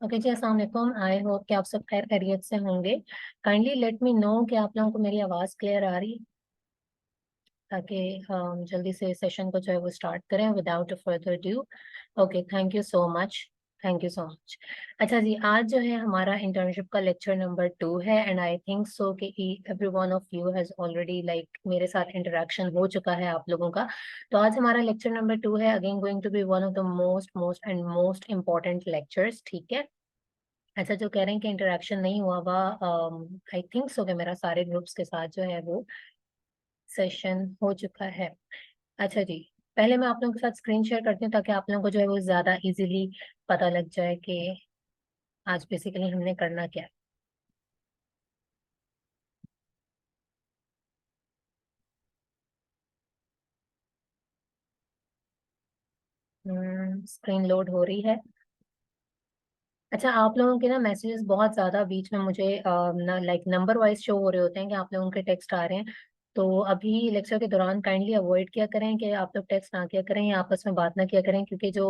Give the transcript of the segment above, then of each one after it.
Okay जी, अस्सलाम वालेकुम। I hope कि आप सब खैर खैरियत से होंगे। काइंडली लेट मी नो कि आप लोगों को मेरी आवाज़ क्लियर आ रही है, ताकि हम जल्दी से सेशन को जो है वो स्टार्ट करें without a further due. Okay, thank you so much. Thank you so much. अच्छा जी, आज जो है हमारा इंटर्नशिप का लेक्चर नंबर 2 है एंड आई थिंक सो कि every one of you has already like मेरे साथ इंटरेक्शन हो चुका है आप लोगों का। तो आज हमारा लेक्चर नंबर 2 है, again going to be one of the most most and most important lectures, ठीक है। अच्छा, जो कह रहे हैं कि इंटरेक्शन नहीं हुआ हुआ, आई थिंक सो कि मेरा सारे ग्रुप्स के साथ जो है वो सेशन हो चुका है। अच्छा जी, पहले मैं आप लोगों के साथ स्क्रीन शेयर करती हूँ ताकि आप लोगों को जो है वो ज़्यादा इजीली पता लग जाए कि आज बेसिकली हमने करना क्या है। स्क्रीन लोड हो रही है। अच्छा, आप लोगों के ना मैसेजेस बहुत ज़्यादा बीच में मुझे ना लाइक नंबर वाइज शो हो रहे होते हैं कि आप लोगों के टेक्स्ट आ रहे हैं। तो अभी लेक्चर के दौरान काइंडली अवॉइड किया करें कि आप लोग टेक्स्ट ना किया करें या आपस में बात ना किया करें, क्योंकि जो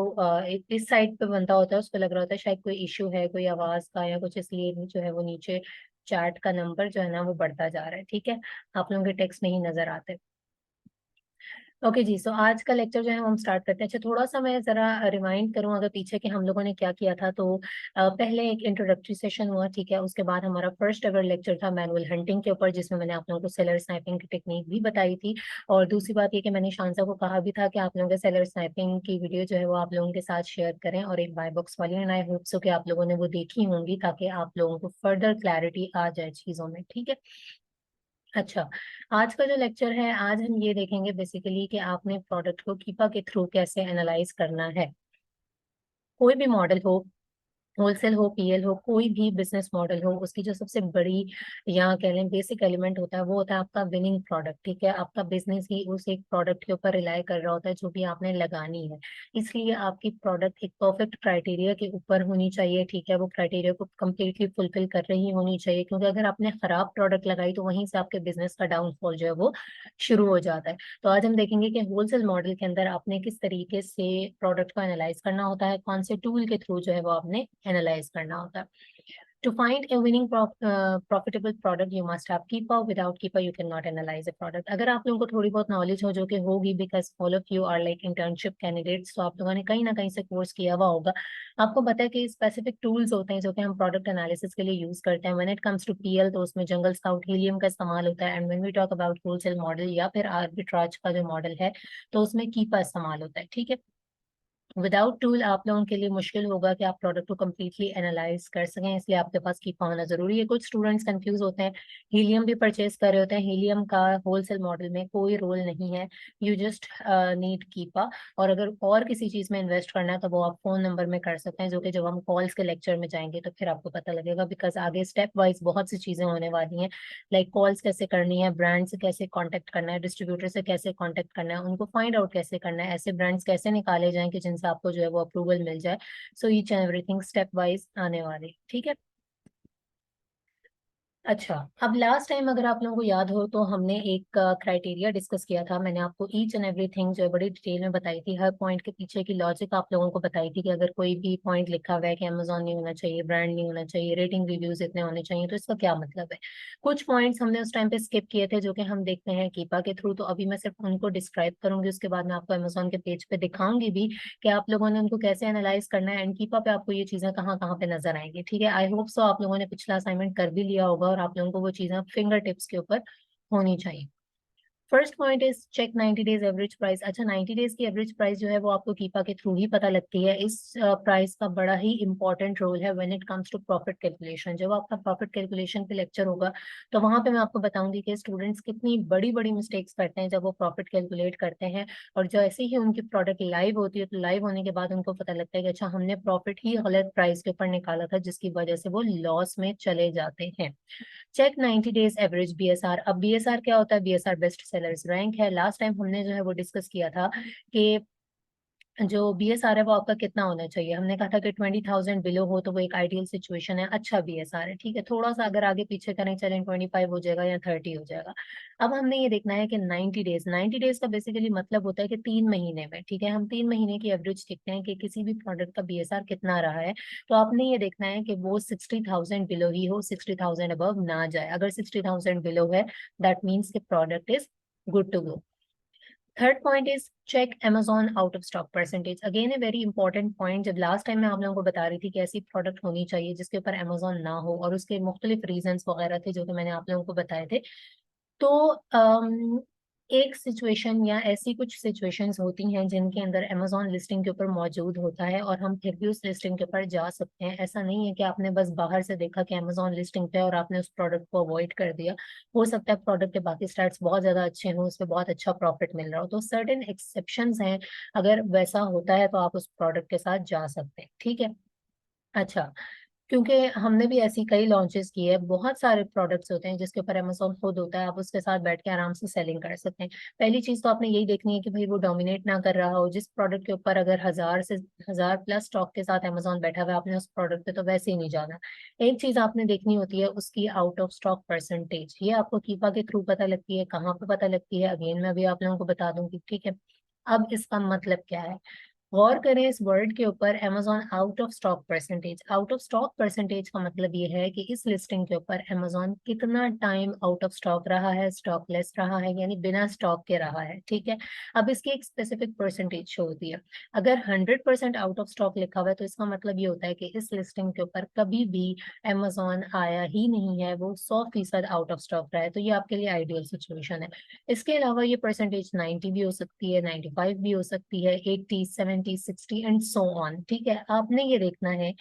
इस साइड पे बनता होता है उसको लग रहा होता है शायद कोई इश्यू है, कोई आवाज़ का या कुछ, इसलिए जो है वो नीचे चैट का नंबर जो है ना वो बढ़ता जा रहा है, ठीक है। आप लोगों के टेक्स्ट नहीं नज़र आते। ओके जी, सो आज का लेक्चर जो है वो हम स्टार्ट करते हैं। अच्छा, थोड़ा सा मैं ज़रा रिमाइंड करूँ अगर पीछे के हम लोगों ने क्या किया था, तो पहले एक इंट्रोडक्टरी सेशन हुआ, ठीक है। उसके बाद हमारा फर्स्ट एवर लेक्चर था मैनुअल हंटिंग के ऊपर, जिसमें मैंने आप लोगों को सेलर स्नाइपिंग की टेक्निक भी बताई थी। और दूसरी बात ये कि मैंने शांसा को कहा भी था कि आप लोगों के सेलर स्नाइपिंग की वीडियो जो है वो आप लोगों के साथ शेयर करें, और एक बाय बॉक्स वाली, एंड आई होप सो कि आप लोगों ने वो देखी होंगी ताकि आप लोगों को फर्दर क्लैरिटी आ जाए चीज़ों में, ठीक है। अच्छा, आज का जो लेक्चर है, आज हम ये देखेंगे बेसिकली कि आपने प्रोडक्ट को कीपा के थ्रू कैसे एनालाइज करना है। कोई भी मॉडल हो, होलसेल हो, पीएल हो, कोई भी बिजनेस मॉडल हो, उसकी जो सबसे बड़ी या कह लें बेसिक एलिमेंट होता है वो होता है आपका विनिंग प्रोडक्ट, ठीक है। आपका बिजनेस ही उस एक प्रोडक्ट के ऊपर रिलाई कर रहा होता है जो भी आपने लगानी है। इसलिए आपकी प्रोडक्ट एक परफेक्ट क्राइटेरिया के ऊपर होनी चाहिए, ठीक है। वो क्राइटेरिया को कम्प्लीटली फुलफिल कर रही होनी चाहिए, क्योंकि अगर आपने खराब प्रोडक्ट लगाई तो वहीं से आपके बिजनेस का डाउनफॉल जो है वो शुरू हो जाता है। तो आज हम देखेंगे कि होलसेल मॉडल के अंदर आपने किस तरीके से प्रोडक्ट को एनालाइज करना होता है, कौन से टूल के थ्रू जो है वो आपने एनालाइज करना होता है। To find a winning profitable product, you must have keeper. Without keeper, you cannot analyze a product. अगर आप लोगों को थोड़ी बहुत नॉलेज हो, जो कि होगी because all of you are like internship candidates, तो आप लोगों ने कहीं ना कहीं से कोर्स किया हुआ होगा। आपको पता है कि स्पेसिफिक टूल्स होते हैं जो कि हम प्रोडक्ट एनालिसिस के लिए यूज करते हैं। When it comes to PL, तो उसमें जंगल स्काउट हीलियम का इस्तेमाल होता है, and when we talk about wholesale model या फिर आर्बिट्राज का जो मॉडल है, तो उसमें कीपा इस्तेमाल होता है, ठीक है। विदाउट टूल आप लोगों के लिए मुश्किल होगा कि आप प्रोडक्ट को कम्प्लीटली एनालाइज कर सकें, इसलिए आपके पास कीपा होना जरूरी है। कुछ स्टूडेंट्स कंफ्यूज होते हैं, हीलियम भी परचेज कर रहे होते हैं, हीलियम का होलसेल मॉडल में कोई रोल नहीं है, यू जस्ट नीड कीपा। और अगर और किसी चीज में इन्वेस्ट करना है तो वो आप फोन नंबर में कर सकते हैं, जो कि जब हम कॉल्स के लेक्चर में जाएंगे तो फिर आपको पता लगेगा, बिकॉज आगे स्टेप वाइज बहुत सी चीजें होने वाली हैं, लाइक कॉल्स कैसे करनी है, ब्रांड से कैसे कॉन्टेक्ट करना है, डिस्ट्रीब्यूटर से कैसे कॉन्टेक्ट करना है, उनको फाइंड आउट कैसे करना है, ऐसे ब्रांड्स कैसे निकाले जाएं कि जिनसे आपको जो है वो अप्रूवल मिल जाए। So each and everything step wise आने वाले, ठीक है। अच्छा, अब लास्ट टाइम अगर आप लोगों को याद हो तो हमने एक क्राइटेरिया डिस्कस किया था। मैंने आपको ईच एंड एवरीथिंग जो है बड़ी डिटेल में बताई थी, हर पॉइंट के पीछे की लॉजिक आप लोगों को बताई थी कि अगर कोई भी पॉइंट लिखा हुआ है कि अमेजोन नहीं होना चाहिए, ब्रांड नहीं होना चाहिए, रेटिंग रिव्यूज इतने होने चाहिए, तो इसका क्या मतलब है। कुछ पॉइंट्स हमने उस टाइम पे स्किप किए थे जो कि हम देखते हैं कीपा के थ्रू, तो अभी मैं सिर्फ उनको डिस्क्राइब करूंगी, उसके बाद मैं आपको अमेजोन के पेज पे दिखाऊंगी भी कि आप लोगों ने उनको कैसे एनालाइज करना है, एंड कीपा पे आपको ये चीजें कहाँ कहाँ पे नजर आएंगी, ठीक है। आई होप सो आप लोगों ने पिछला असाइनमेंट कर भी लिया होगा और आप लोगों को वो चीजें फिंगर टिप्स के ऊपर होनी चाहिए। First point is check 90 days average price. अच्छा, 90 डेज की एवरेज प्राइस जो है वो आपको कीपा के थ्रू ही पता लगती है। इस प्राइस का बड़ा ही इंपॉर्टेंट रोल है when it comes to profit calculation. जब आपका प्रॉफिट कैलकुलेशन पे लेक्चर होगा तो वहां पे मैं आपको बताऊंगी कि स्टूडेंट्स कितनी बड़ी बड़ी मिस्टेक्स करते हैं जब वो प्रॉफिट कैलकुलेट करते हैं, और जैसे ही उनकी प्रोडक्ट लाइव होती है तो लाइव होने के बाद उनको पता लगता है कि अच्छा, हमने प्रॉफिट ही गलत प्राइस के ऊपर निकाला था, जिसकी वजह से वो लॉस में चले जाते हैं। Check 90 days average BSR. अब बीएसआर क्या होता है? बीएसआर बेस्ट सेलर्स रैंक है। लास्ट टाइम हमने जो है वो डिस्कस किया था कि जो BSR है वो आपका कितना होना चाहिए। हमने कहा था कि 20,000 बिलो हो तो वो एक आइडियल सिचुएशन है, अच्छा BSR है, ठीक है। थोड़ा सा अगर आगे पीछे करें चलें 25 हो जाएगा या 30 हो जाएगा। अब हमने ये देखना है कि 90 डेज का बेसिकली मतलब होता है कि 3 महीने में, ठीक है, हम 3 महीने की एवरेज देखते हैं कि किसी भी प्रोडक्ट का BSR कितना रहा है। तो आपने ये देखना है कि वो 60,000 बिलो ही हो, 60,000 अबव ना जाए। अगर 60,000 बिलो है दैट मीन्स कि product is good to go. Third point is check Amazon out of stock percentage. Again a very important point. जब लास्ट टाइम मैं आप लोगों को बता रही थी कि ऐसी प्रोडक्ट होनी चाहिए जिसके ऊपर Amazon ना हो, और उसके मुख्तलिफ रीजंस वगैरह थे जो कि मैंने आप लोगों को बताए थे। तो एक सिचुएशन या ऐसी कुछ सिचुएशंस होती हैं जिनके अंदर Amazon लिस्टिंग के ऊपर मौजूद होता है और हम फिर भी उस लिस्टिंग के ऊपर जा सकते हैं। ऐसा नहीं है कि आपने बस बाहर से देखा कि Amazon लिस्टिंग पे और आपने उस प्रोडक्ट को अवॉइड कर दिया। हो सकता है प्रोडक्ट के बाकी स्टैट्स बहुत ज्यादा अच्छे हों, उस पर बहुत अच्छा प्रॉफिट मिल रहा हो, तो सर्टेन एक्सेप्शंस हैं। अगर वैसा होता है तो आप उस प्रोडक्ट के साथ जा सकते हैं, ठीक है। अच्छा, क्योंकि हमने भी ऐसी कई लॉन्चेस की है, बहुत सारे प्रोडक्ट्स होते हैं जिसके ऊपर Amazon खुद होता है, आप उसके साथ बैठ के आराम से सेलिंग कर सकते हैं। पहली चीज तो आपने यही देखनी है कि भाई वो डोमिनेट ना कर रहा हो। जिस प्रोडक्ट के ऊपर अगर 1000 स्टॉक के साथ Amazon बैठा हुआ है, आपने उस प्रोडक्ट पे तो वैसे ही नहीं जाना। एक चीज आपने देखनी होती है उसकी आउट ऑफ स्टॉक परसेंटेज। ये आपको कीपा के थ्रू पता लगती है। कहाँ पे पता लगती है, अगेन मैं अभी आप लोगों को बता दूंगी, ठीक है। अब इसका मतलब क्या है, गौर करें इस वर्ड के ऊपर, Amazon out of stock percentage. Out of stock percentage का मतलब ये है कि इस लिस्टिंग के ऊपर Amazon कितना टाइम आउट ऑफ स्टॉक रहा है, स्टॉक लेस रहा है, यानी बिना स्टॉक के रहा है, ठीक है। अब इसकी एक स्पेसिफिक परसेंटेज शो होती है। अगर 100% आउट ऑफ स्टॉक लिखा हुआ है तो इसका मतलब ये होता है कि इस लिस्टिंग के ऊपर कभी भी Amazon आया ही नहीं है, वो 100% आउट ऑफ स्टॉक रहा है। तो ये आपके लिए आइडियल सिचुएशन है। इसके अलावा ये परसेंटेज 90 भी हो सकती है, 95 भी हो सकती है, 80, 70, 60 एंड सो ऑन, ठीक है। आपने ये देखना है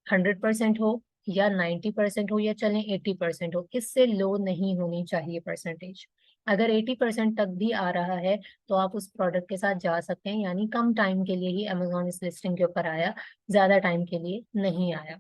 100% हो या 90% हो या चलें 80% हो, इससे लो नहीं होनी चाहिए परसेंटेज। अगर 80% तक भी आ रहा है तो आप उस प्रोडक्ट के साथ जा सकते हैं, यानी कम टाइम के लिए ही Amazon इस लिस्टिंग के ऊपर आया, ज्यादा टाइम के लिए नहीं आया।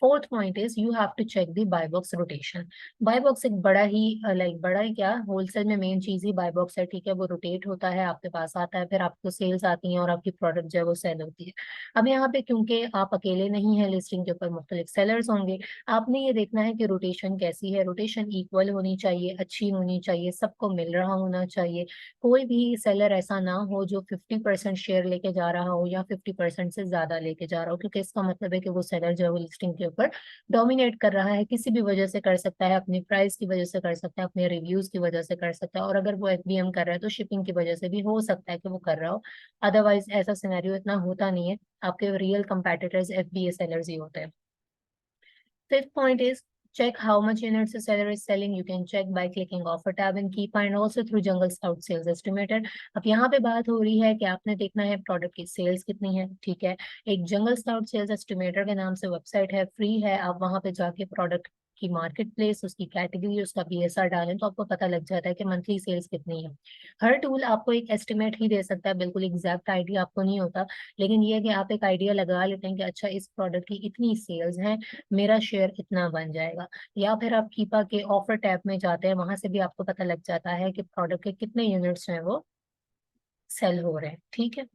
Fourth point is you have to check the buy box rotation. Buy box एक बड़ा ही बड़ा ही क्या, होलसेल में मेन चीज ही बाय बॉक्स है, ठीक है। वो रोटेट होता है, आपके पास आता है, फिर आपको सेल्स आती हैं और आपकी प्रोडक्ट जो है वो सेल होती है। अब यहाँ पे क्योंकि आप अकेले नहीं है लिस्टिंग के ऊपर, मुख्तलिफ सेलर्स होंगे। आपने ये देखना है कि रोटेशन कैसी है। रोटेशन इक्वल होनी चाहिए, अच्छी होनी चाहिए, सबको मिल रहा होना चाहिए। कोई भी सेलर ऐसा ना हो जो 50% शेयर लेके जा रहा हो या 50% से ज्यादा लेके जा रहा हो, क्योंकि इसका मतलब है कि वो सेलर जो है वो लिस्टिंग के ऊपर डोमिनेट कर रहा है। किसी भी वजह से कर सकता है, अपनी प्राइस की वजह से कर सकता है, अपने रिव्यूज की वजह से कर सकता है, और अगर वो FBM कर रहा है तो शिपिंग की वजह से भी हो सकता है कि वो कर रहा हो। अदरवाइज ऐसा सिनेरियो इतना होता नहीं है, आपके रियल कंपेटिटर्स FBA सेलर्स ही होते हैं। Fifth point is check how much units the seller is selling. You can check by clicking offer tab in Keepa and also through Jungle Scout Sales Estimator. अब यहाँ पे बात हो रही है कि आपने देखना है प्रोडक्ट की सेल्स कितनी है, ठीक है। एक जंगल स्काउट सेल्स एस्टिमेटर के नाम से वेबसाइट है, फ्री है। आप वहाँ पे जाके प्रोडक्ट की मार्केट प्लेस, उसकी कैटेगरी, उसका BSR डालें तो आपको पता लग जाता है कि मंथली सेल्स कितनी है। हर टूल आपको एक एस्टिमेट ही दे सकता है, बिल्कुल एग्जैक्ट आइडिया आपको नहीं होता, लेकिन ये है कि आप एक आइडिया लगा लेते हैं कि अच्छा इस प्रोडक्ट की इतनी सेल्स हैं, मेरा शेयर इतना बन जाएगा। या फिर आप कीपा के ऑफर टैब में जाते हैं, वहां से भी आपको पता लग जाता है कि प्रोडक्ट के कितने यूनिट्स हैं वो सेल हो रहे हैं, ठीक है।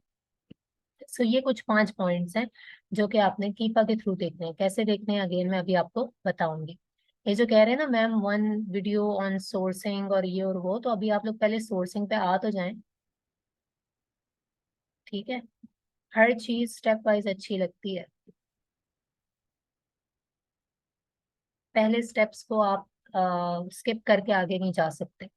सो ये कुछ 5 पॉइंट्स हैं जो कि आपने कीपा के थ्रू देखने हैं। कैसे देखने हैं अगेन मैं अभी आपको बताऊंगी। ये जो कह रहे हैं ना मैम 1 वीडियो ऑन सोर्सिंग और ये और वो, तो अभी आप लोग पहले सोर्सिंग पे आ तो जाएं, ठीक है। हर चीज स्टेप वाइज अच्छी लगती है, पहले स्टेप्स को आप स्किप करके आगे नहीं जा सकते।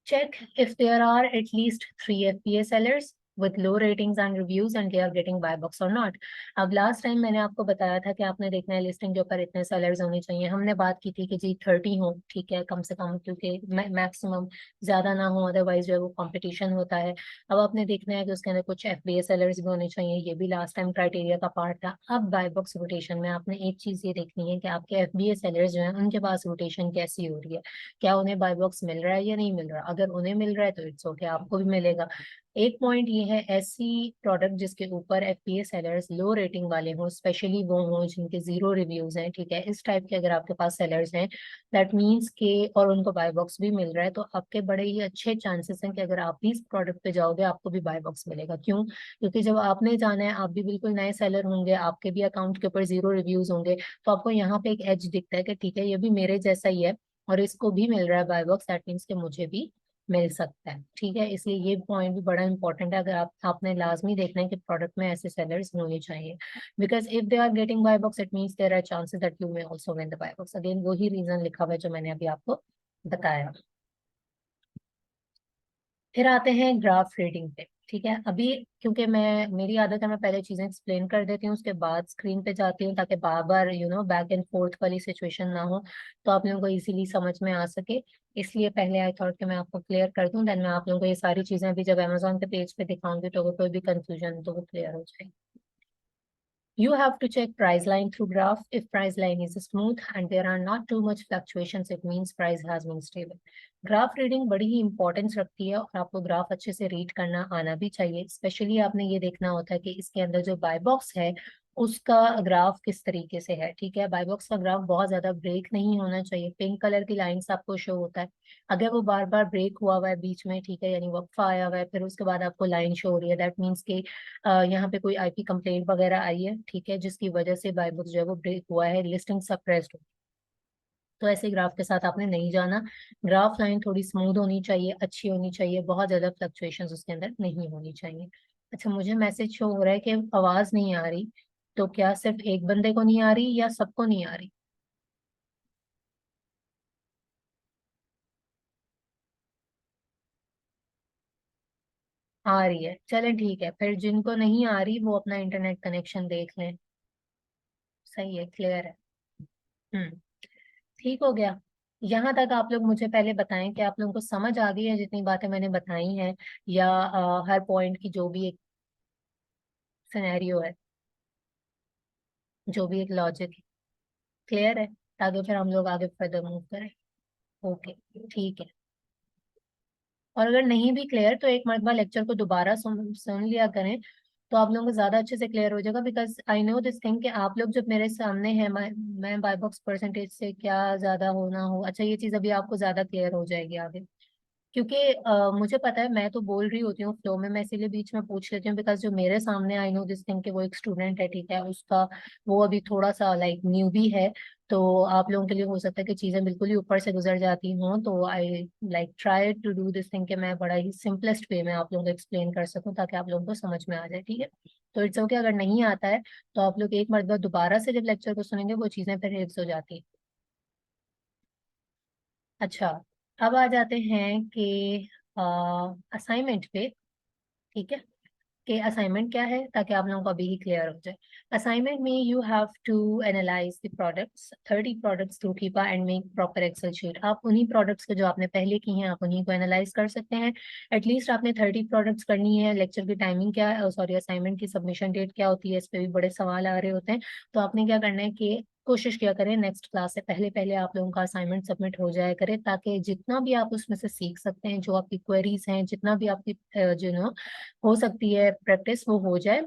Check if there are at least 3 FBA sellers with low ratings and reviews and they are getting buy box or not. अब लास्ट टाइम मैंने आपको बताया था कि आपने देखना है लिस्टिंग के ऊपर इतने सेलर्स होने चाहिए। हमने बात की थी कि जी 30 हो, ठीक है, कम से कम, क्योंकि मैक्सिमम ज्यादा ना हो, अदरवाइज जो है वो कंपटीशन होता है। अब आपने देखना है कि उसके अंदर कुछ FBA सेलर्स भी होने चाहिए, ये भी लास्ट टाइम क्राइटेरिया का पार्ट था। अब बाय बॉक्स रोटेशन में आपने एक चीज ये देखनी है कि आपके FBA सेलर्स जो है उनके पास रोटेशन कैसी हो रही है, क्या उन्हें बाय बॉक्स मिल रहा है या नहीं मिल रहा। अगर उन्हें मिल रहा है तो इट्स ओके, आपको भी मिलेगा। एक पॉइंट ये है, ऐसी प्रोडक्ट जिसके ऊपर एफपीए सेलर्स लो रेटिंग वाले हों, स्पेशली वो हों जिनके जीरो रिव्यूज हैं, ठीक है, इस टाइप के अगर आपके पास सेलर्स हैं, दैट मीन्स के, और उनको बाय बॉक्स भी मिल रहा है, तो आपके बड़े ही अच्छे चांसेस हैं कि अगर आप भी इस प्रोडक्ट पे जाओगे आपको भी बाय बॉक्स मिलेगा। क्यों? क्योंकि जब आपने जाना है, आप भी बिल्कुल नए सेलर होंगे, आपके भी अकाउंट के ऊपर जीरो रिव्यूज होंगे, तो आपको यहाँ पे एक एज दिखता है कि ठीक है, ये भी मेरे जैसा ही है और इसको भी मिल रहा है बाय बॉक्स, दैट मीन्स कि मुझे भी मिल सकता है, ठीक है। इसलिए ये पॉइंट भी बड़ा इंपॉर्टेंट है, अगर आपने लाजमी देखना है कि प्रोडक्ट में ऐसे सेलर्स होने चाहिए, because if they are getting buy box it means there are chances that you may also win the buy box. Again वही रीजन लिखा हुआ है जो मैंने अभी आपको बताया। फिर आते हैं ग्राफ रीडिंग पे, ठीक है। अभी क्योंकि मेरी आदत है मैं पहले चीजें एक्सप्लेन कर देती हूँ, उसके बाद स्क्रीन पे जाती हूँ, ताकि बार बार बैक एंड फोर्थ वाली सिचुएशन ना हो, तो आप लोगों को इजीली समझ में आ सके। इसलिए पहले आई थॉट कि मैं आपको क्लियर कर दूं, देन मैं आप लोगों को ये सारी चीजें अभी जब अमेजोन के पेज पे दिखाऊंगी तो कोई भी कंफ्यूजन तो वो क्लियर हो जाएगी। You have to check price line through graph. If price line is smooth and there are not too much fluctuations, it means price has been stable. Graph reading बड़ी ही इंपॉर्टेंस रखती है और आपको graph अच्छे से read करना आना भी चाहिए। स्पेशली आपने ये देखना होता है कि इसके अंदर जो बाय बॉक्स है उसका ग्राफ किस तरीके से है, ठीक है। बाय बॉक्स का ग्राफ बहुत ज्यादा ब्रेक नहीं होना चाहिए। पिंक कलर की लाइंस आपको शो होता है, अगर वो बार बार ब्रेक हुआ हुआ है बीच में, ठीक है, यानी वक्फा आया हुआ है, फिर उसके बाद आपको लाइन शो हो रही है, दैट मीन्स के यहाँ पे कोई आईपी कंप्लेंट वगैरह आई है, ठीक है, जिसकी वजह से बाय बुक्स जो है वो ब्रेक हुआ है, लिस्टिंग सप्रेस्ड हो, तो ऐसे ग्राफ के साथ आपने नहीं जाना। ग्राफ लाइन थोड़ी स्मूथ होनी चाहिए, अच्छी होनी चाहिए, बहुत ज्यादा फ्लक्चुएशंस उसके अंदर नहीं होनी चाहिए। अच्छा, मुझे मैसेज शो हो रहा है कि आवाज नहीं आ रही, तो क्या सिर्फ एक बंदे को नहीं आ रही या सबको नहीं आ रही? आ रही है, चलें ठीक है, फिर जिनको नहीं आ रही वो अपना इंटरनेट कनेक्शन देख लें। सही है, क्लियर है। हम्म, ठीक हो गया। यहाँ तक आप लोग मुझे पहले बताएं कि आप लोगों को समझ आ गई है जितनी बातें मैंने बताई हैं, या हर पॉइंट की जो भी एक सिनेरियो है, जो भी एक लॉजिक है, क्लियर है, ताकि फिर हम लोग आगे फर्दर मूव करें। ओके, ठीक है। और अगर नहीं भी क्लियर तो एक मरतबा लेक्चर को दोबारा सुन लिया करें, तो आप लोगों को ज्यादा अच्छे से क्लियर हो जाएगा, because I know this thing कि आप लोग जब मेरे सामने हैं, मैं बाय बॉक्स परसेंटेज से क्या ज्यादा हो ना हो, अच्छा ये चीज अभी आपको ज्यादा क्लियर हो जाएगी आगे। क्योंकि मुझे पता है मैं तो बोल रही होती हूँ फ्लो में, मैं इसीलिए बीच में पूछ लेती हूँ, बिकॉज जो मेरे सामने आई नो दिस थिंग कि वो एक स्टूडेंट है, ठीक है, उसका वो अभी थोड़ा सा लाइक न्यू भी है, तो आप लोगों के लिए हो सकता है कि चीजें बिल्कुल ही ऊपर से गुजर जाती हों, तो I like try to do this thing कि मैं बड़ा ही सिंपलेस्ट वे में आप लोगों को एक्सप्लेन कर सकूं, ताकि आप लोगों को समझ में आ जाए, ठीक है। तो इट्स ओके अगर नहीं आता है, तो आप लोग एक मरतबा दोबारा से जब लेक्चर को सुनेंगे वो चीजें फिर हिफ्ज हो जाती हैं। अच्छा, अब आ जाते हैं कि असाइनमेंट पे, ठीक है, कि असाइनमेंट क्या है, ताकि आप लोगों को अभी ही क्लियर हो जाए। असाइनमेंट में you have to analyse the products, 30 products to कीपा and make proper Excel sheet. आप उन्हीं प्रोडक्ट्स को जो आपने पहले की हैं आप उन्हीं को एनालाइज कर सकते हैं। एटलीस्ट आपने 30 प्रोडक्ट्स करनी है। लेक्चर की टाइमिंग क्या है, सॉरी असाइनमेंट की सबमिशन डेट क्या होती है, इस पे भी बड़े सवाल आ रहे होते हैं। तो आपने क्या करना है कि कोशिश किया करें नेक्स्ट क्लास से पहले पहले आप लोगों का असाइनमेंट सबमिट हो जाया करे, ताकि जितना भी आप उसमें से सीख सकते हैं, जो आपकी क्वेरीज हैं, जितना भी आपकी जो हो सकती है प्रैक्टिस, वो हो जाए,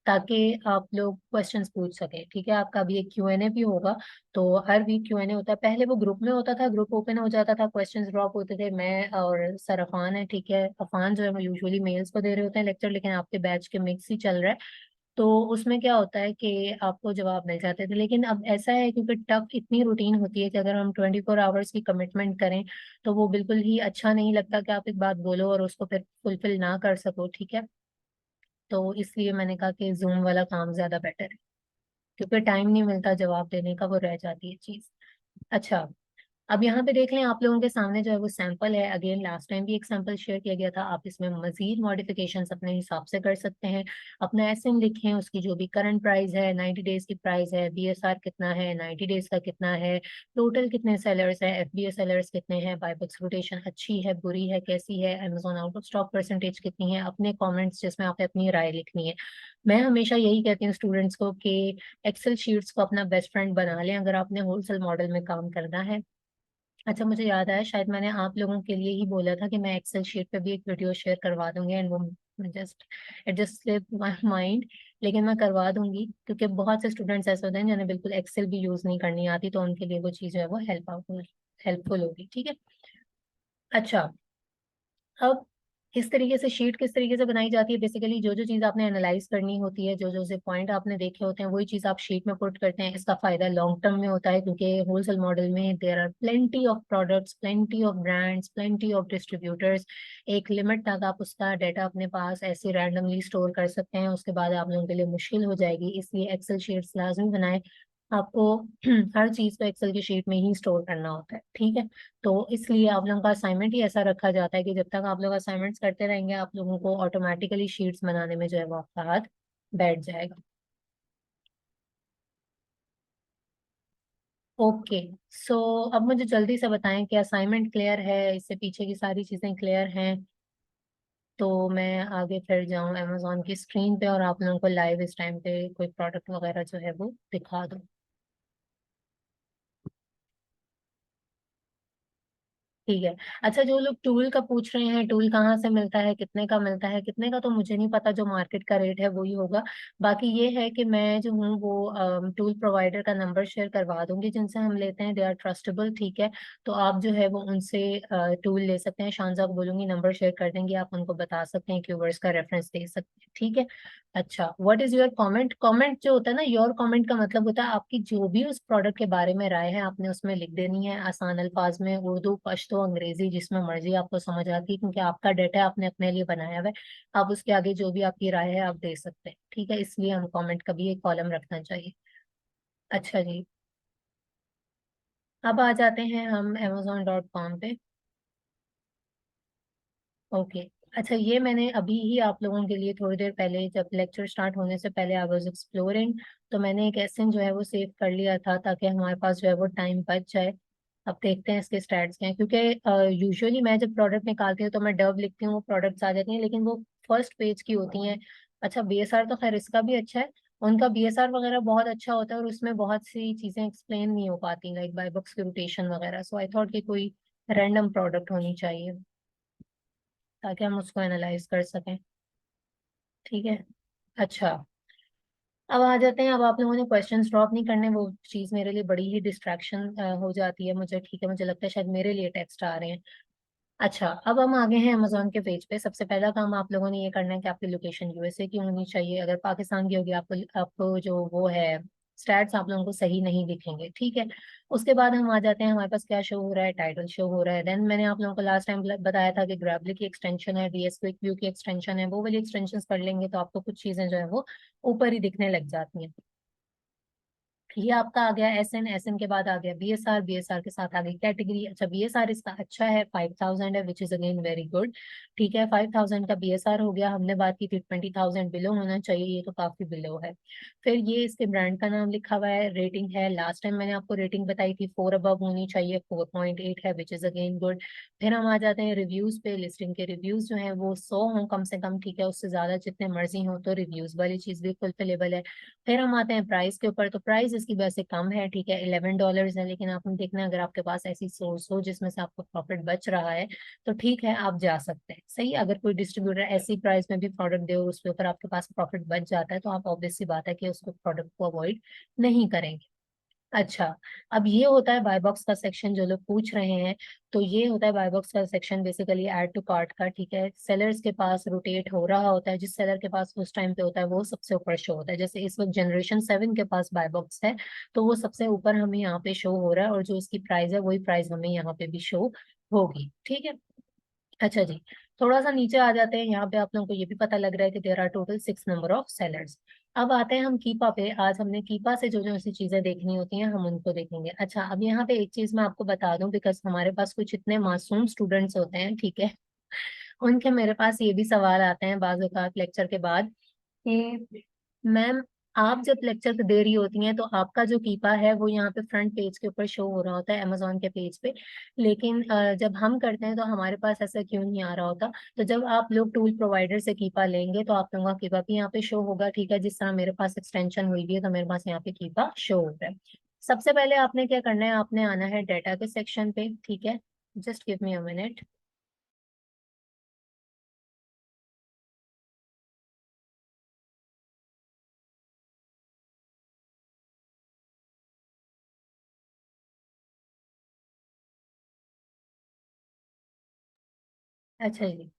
ताकि आप लोग क्वेश्चंस पूछ सके, ठीक है। आपका भी एक क्यूएनए भी होगा, तो हर वीक क्यूएनए होता है। पहले वो ग्रुप में होता था, ग्रुप ओपन हो जाता था, क्वेश्चंस ड्रॉप होते थे, मैं और सर अफान है, ठीक है, अफान जो है वो यूजुअली मेल्स को दे रहे होते हैं लेक्चर, लेकिन आपके बैच के मिक्स ही चल रहा है, तो उसमें क्या होता है कि आपको जवाब मिल जाते थे। लेकिन अब ऐसा है, क्योंकि टफ इतनी रूटीन होती है कि अगर हम 24 आवर्स की कमिटमेंट करें तो वो बिल्कुल ही अच्छा नहीं लगता कि आप एक बात बोलो और उसको फिर फुलफिल ना कर सको, ठीक है। तो इसलिए मैंने कहा कि जूम वाला काम ज्यादा बेटर है, क्योंकि टाइम नहीं मिलता जवाब देने का, वो रह जाती है चीज। अच्छा, अब यहाँ पे देख लें, आप लोगों के सामने जो है वो सैंपल है। अगेन लास्ट टाइम भी एक सैंपल शेयर किया गया था, आप इसमें मजीद मॉडिफिकेशंस अपने हिसाब से कर सकते हैं। अपना एसएन लिखें, उसकी जो भी करंट प्राइस है, 90 डेज की प्राइस है, बीएसआर कितना है, 90 डेज का कितना है, टोटल कितने सेलर्स हैं, एफबीए सेलर्स कितने हैं, बाय बुक्स रोटेशन अच्छी है बुरी है कैसी है, Amazon out of stock percentage कितनी है, अपने कॉमेंट्स जिसमें आपने अपनी राय लिखनी है। मैं हमेशा यही कहती हूँ स्टूडेंट्स को कि एक्सेल शीट्स को अपना बेस्ट फ्रेंड बना लें अगर आपने होलसेल मॉडल में काम करना है। अच्छा, मुझे याद आया, शायद मैंने आप लोगों के लिए ही बोला था कि मैं एक्सेल शीट पे भी एक वीडियो शेयर करवा दूंगी, एंड वो मैं just it just slip my mind, लेकिन मैं करवा दूंगी क्योंकि बहुत से स्टूडेंट्स ऐसे होते हैं जिन्हें बिल्कुल एक्सेल भी यूज नहीं करनी आती, तो उनके लिए वो चीज़ जो है वो हेल्पफुल होगी। ठीक है। अच्छा, अब किस तरीके से शीट किस तरीके से बनाई जाती है, बेसिकली जो जो चीज़ आपने एनालाइज करनी होती है, जो जो से पॉइंट आपने देखे होते हैं, वही चीज़ आप शीट में पुट करते हैं। इसका फायदा लॉन्ग टर्म में होता है क्योंकि होलसेल मॉडल में there are plenty of products, plenty of brands, plenty of distributors. एक लिमिट तक आप उसका डाटा अपने पास ऐसे रैंडमली स्टोर कर सकते हैं, उसके बाद आप लोगों के लिए मुश्किल हो जाएगी। इसलिए एक्सेल शीट्स लाजमी बनाए। आपको हर चीज को एक्सेल की शीट में ही स्टोर करना होता है। ठीक है। तो इसलिए आप लोगों का असाइनमेंट ही ऐसा रखा जाता है कि जब तक आप लोग असाइनमेंट्स करते रहेंगे, आप लोगों को ऑटोमेटिकली शीट्स बनाने में जो है वो आपका हाथ बैठ जाएगा। ओके। सो अब मुझे जल्दी से बताएं कि असाइनमेंट क्लियर है, इससे पीछे की सारी चीजें क्लियर हैं, तो मैं आगे फिर जाऊं अमेजोन की स्क्रीन पे और आप लोगों को लाइव इस टाइम पे कोई प्रोडक्ट वगैरह जो है वो दिखा दूं। ठीक है। अच्छा, जो लोग टूल का पूछ रहे हैं, टूल कहाँ से मिलता है, कितने का मिलता है, कितने का तो मुझे नहीं पता, जो मार्केट का रेट है वही होगा। बाकी ये है कि मैं जो हूँ वो टूल प्रोवाइडर का नंबर शेयर करवा दूंगी जिनसे हम लेते हैं, दे आर ट्रस्टेबल। ठीक है। तो आप जो है वो उनसे टूल ले सकते हैं। शानजा को बोलूंगी नंबर शेयर कर देंगे, आप उनको बता सकते हैं, कीवर्ड्स का रेफरेंस दे सकते हैं। ठीक है। अच्छा, what is your comment? Comment जो होता है ना, योर कमेंट का मतलब होता है आपकी जो भी उस प्रोडक्ट के बारे में राय है, आपने उसमें लिख देनी है आसान अल्फाज में, उर्दू, पश्तो, अंग्रेजी, जिसमें मर्जी आपको समझ आती है, क्योंकि आपका डाटा आपने अपने लिए बनाया हुआ है। आप उसके आगे जो भी आपकी राय है आप दे सकते हैं। ठीक है। इसलिए हम कमेंट का भी एक कॉलम रखना चाहिए। अच्छा जी। अब आ जाते हैं हम amazon.com पे। ओके। अच्छा, ये मैंने अभी ही आप लोगों के लिए थोड़ी देर पहले, जब लेक्चर स्टार्ट होने से पहले आई वाज एक्सप्लोरिंग, तो मैंने एक एसएन जो है वो सेव कर लिया था ताकि हमारे पास जो है वो टाइम बच जाए। अब देखते हैं इसके स्टैट्स क्या हैं, क्योंकि यूजुअली मैं जब प्रोडक्ट निकालती हूँ तो मैं डव लिखती हूँ, वो प्रोडक्ट्स आ जाती हैं, लेकिन वो फर्स्ट पेज की होती हैं। अच्छा, बीएसआर तो खैर इसका भी अच्छा है, उनका बीएसआर वगैरह बहुत अच्छा होता है और उसमें बहुत सी चीजें एक्सप्लेन नहीं हो पाती, लाइक बाय बुक्स की रोटेशन वगैरह। सो आई थॉट कि कोई रैंडम प्रोडक्ट होनी चाहिए ताकि हम उसको एनालाइज कर सकें। ठीक है। अच्छा, अब आ जाते हैं। अब आप लोगों ने क्वेश्चंस ड्रॉप नहीं करने, वो चीज़ मेरे लिए बड़ी ही डिस्ट्रैक्शन हो जाती है मुझे। ठीक है, मुझे लगता है शायद मेरे लिए टेक्स्ट आ रहे हैं। अच्छा, अब हम आगे हैं अमेजोन के पेज पे। सबसे पहला काम आप लोगों ने ये करना है कि आपकी लोकेशन यूएसए की होनी चाहिए। अगर पाकिस्तान की होगी, आपको जो वो है स्टैट्स आप लोगों को सही नहीं दिखेंगे। ठीक है। उसके बाद हम आ जाते हैं, हमारे पास क्या शो हो रहा है, टाइटल शो हो रहा है। देन मैंने आप लोगों को लास्ट टाइम बताया था कि ग्राबली की एक्सटेंशन है, वीएस क्विक व्यू की एक्सटेंशन है, वो वाली एक्सटेंशन कर लेंगे तो आपको कुछ चीजें जो है वो ऊपर ही दिखने लग जाती हैं। ये आपका आ गया एस एन के बाद आ गया बीएसआर, बीएसआर के साथ आ गई कैटेगरी। अच्छा, बीएसआर इसका अच्छा है, 5000 है, which is again very good. ठीक है, 5000 का बीएसआर हो गया। हमने बात की थी 20,000 बिलो होना चाहिए, ये तो काफी बिलो है। फिर ये इसके ब्रांड का नाम लिखा हुआ है, रेटिंग है, लास्ट टाइम मैंने आपको रेटिंग बताई थी 4 अबव होनी चाहिए, 4.8 है, विच इज अगेन गुड। फिर हम आ जाते हैं रिव्यूज पे। लिस्टिंग के रिव्यूज जो है वो 100 हों कम से कम। ठीक है, उससे ज्यादा जितने मर्जी हो, तो रिव्यूज वाली चीज भी फुलफिलेबल है। फिर हम आते हैं प्राइस के ऊपर, तो प्राइस इसकी वैसे कम है। ठीक है, $11 है, लेकिन आपने देखना है अगर आपके पास ऐसी सोर्स हो जिसमें से आपको प्रॉफिट बच रहा है तो ठीक है, आप जा सकते हैं। सही, अगर कोई डिस्ट्रीब्यूटर ऐसी प्राइस में भी प्रोडक्ट दे और उसके ऊपर आपके पास प्रॉफिट बच जाता है तो आप ऑब्वियस सी बात है कि उसको प्रोडक्ट को अवॉइड नहीं करेंगे। अच्छा, अब ये होता है बाय बॉक्स का सेक्शन, जो लोग पूछ रहे हैं। तो ये होता है बाय बॉक्स का section, basically add to cart का। ठीक है, सेलर्स के पास रोटेट हो रहा होता है, जिस सेलर के पास उस टाइम पे होता है वो सबसे ऊपर शो होता है। जैसे इस वक्त जनरेशन 7 के पास बाय बॉक्स है, तो वो सबसे ऊपर हमें यहाँ पे शो हो रहा है, और जो इसकी प्राइस है वही प्राइस हमें यहाँ पे भी शो होगी। ठीक है। अच्छा जी, थोड़ा सा नीचे आ जाते हैं। यहाँ पे आप लोगों को ये भी पता लग रहा है कि there are total 6 number of sellers. अब आते हैं हम कीपा पे। आज हमने कीपा से जो जो ऐसी चीजें देखनी होती हैं हम उनको देखेंगे। अच्छा, अब यहाँ पे एक चीज मैं आपको बता दूं, बिकॉज हमारे पास कुछ इतने मासूम स्टूडेंट्स होते हैं। ठीक है, उनके मेरे पास ये भी सवाल आते हैं बाज़ औक़ात लेक्चर के बाद कि मैम, आप जब लेक्चर दे रही होती हैं तो आपका जो कीपा है वो यहाँ पे फ्रंट पेज के ऊपर शो हो रहा होता है अमेजोन के पेज पे, लेकिन जब हम करते हैं तो हमारे पास ऐसा क्यों नहीं आ रहा होता? तो जब आप लोग टूल प्रोवाइडर से कीपा लेंगे तो आप लोगों का कीपा भी यहाँ पे शो होगा। ठीक है, जिस तरह मेरे पास एक्सटेंशन हुई भी है तो मेरे पास यहाँ पे कीपा शो हो रहा है। सबसे पहले आपने क्या करना है, आपने आना है डाटा के सेक्शन पे। ठीक है, just give me a minute. अच्छा जी,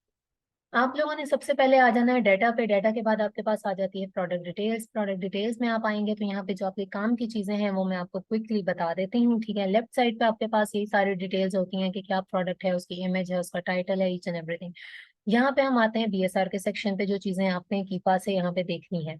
आप लोगों ने सबसे पहले आ जाना है डाटा पे। डाटा के बाद आपके पास आ जाती है प्रोडक्ट डिटेल्स। प्रोडक्ट डिटेल्स में आप आएंगे तो यहाँ पे जो आपके काम की चीजें हैं वो मैं आपको क्विकली बता देती हूँ, ठीक है। लेफ्ट साइड पे आपके पास यही सारी डिटेल्स होती हैं कि क्या प्रोडक्ट है, उसकी इमेज है, उसका टाइटल है, ईच एंड एवरीथिंग। यहाँ पे हम आते हैं बीएसआर के सेक्शन पे, जो चीजें आपने कीपा से यहाँ पे देखनी है।